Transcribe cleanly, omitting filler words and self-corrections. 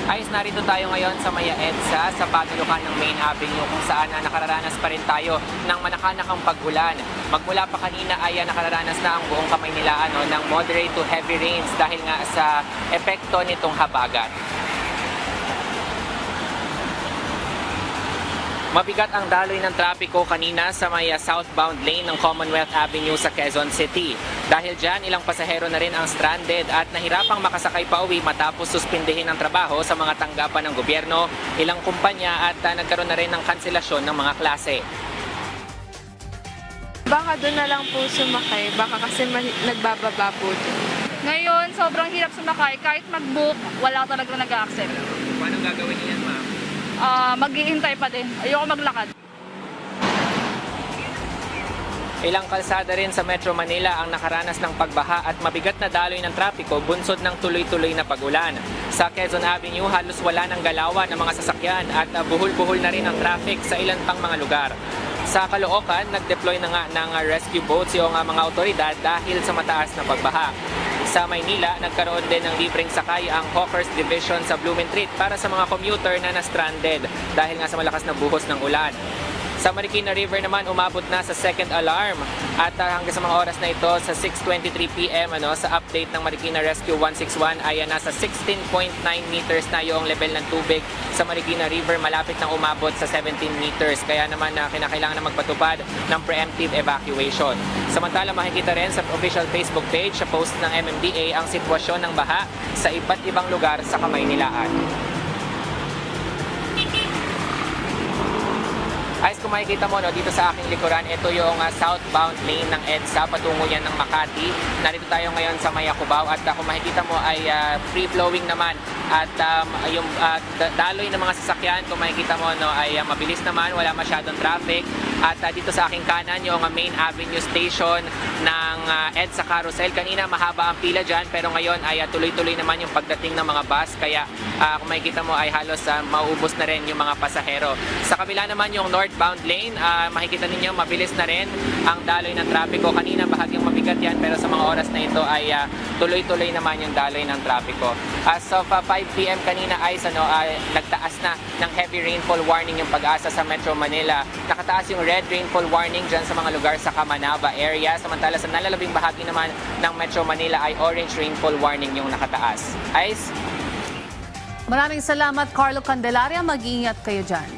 Ayos, narito tayo ngayon sa Maya EDSA sa panulukan ng Main Avenue kung saan nakararanas pa rin tayo ng manakanakang pag-ulan. Magmula pa kanina ay nakararanas na ang buong Kamaynilaan ng moderate to heavy rains dahil nga sa epekto nitong habagat. Mabigat ang daloy ng trapiko kanina sa may southbound lane ng Commonwealth Avenue sa Quezon City. Dahil dyan, ilang pasahero na rin ang stranded at nahirapang makasakay pa uwi matapos suspindihin ang trabaho sa mga tanggapan ng gobyerno, ilang kumpanya at nagkaroon na rin ng kanselasyon ng mga klase. Baka doon na lang po sumakay, baka kasi nagbababa po doon. Ngayon, sobrang hirap sumakay. Kahit mag-book, wala talaga nag-accept. Paano gagawin niyo yan, ma'am? Mag-iintay pa din. Ayoko maglakad. Ilang kalsada rin sa Metro Manila ang nakaranas ng pagbaha at mabigat na daloy ng trapiko bunsod ng tuloy-tuloy na pag-ulan. Sa Quezon Avenue, halos wala ng galawan ng mga sasakyan at buhol-buhol na rin ang traffic sa ilan pang mga lugar. Sa Caloocan, nag-deploy na nga ng rescue boats yung mga otoridad dahil sa mataas na pagbaha. Sa Maynila, nagkaroon din ng libreng sakay ang Hawkers Division sa Blumentritt para sa mga commuter na na-stranded dahil nga sa malakas na buhos ng ulan. Sa Marikina River naman, umabot na sa second alarm at hanggang sa mga oras na ito sa 6:23 PM sa update ng Marikina Rescue 161 ay nasa 16.9 meters na yung level ng tubig sa Marikina River, malapit nang umabot sa 17 meters. Kaya naman kinakailangan na magpatupad ng preemptive evacuation. Samantala, makikita rin sa official Facebook page sa post ng MMDA ang sitwasyon ng baha sa iba't ibang lugar sa Kamaynilaan. Ayos, kung makikita mo dito sa aking likuran, ito yung southbound lane ng EDSA patungo yan ng Makati. Narito tayo ngayon sa Maya Cubao at kung makikita mo ay free-flowing naman at yung daloy ng mga sasakyan, kung makikita mo ay mabilis naman, wala masyadong traffic. At dito sa aking kanan yung Main Avenue Station ng EDSA Carousel. Kanina mahaba ang pila dyan pero ngayon ay tuloy-tuloy naman yung pagdating ng mga bus kaya kung makikita mo ay halos mauubos na rin yung mga pasahero. Sa kabila naman yung northbound lane, makikita ninyo mabilis na rin ang daloy ng trapiko. Kanina bahagyang mabigat yan pero sa mga oras na ito ay tuloy-tuloy naman yung daloy ng trapiko. As of 5 PM kanina ay nagtaas na ng heavy rainfall warning yung Pag-asa sa Metro Manila. Nakataas yung red rainfall warning dyan sa mga lugar sa Camanaba area. Samantala sa nalalabing bahagi naman ng Metro Manila ay orange rainfall warning yung nakataas. Ayos? Maraming salamat, Carlo Candelaria. Mag-iingat kayo dyan.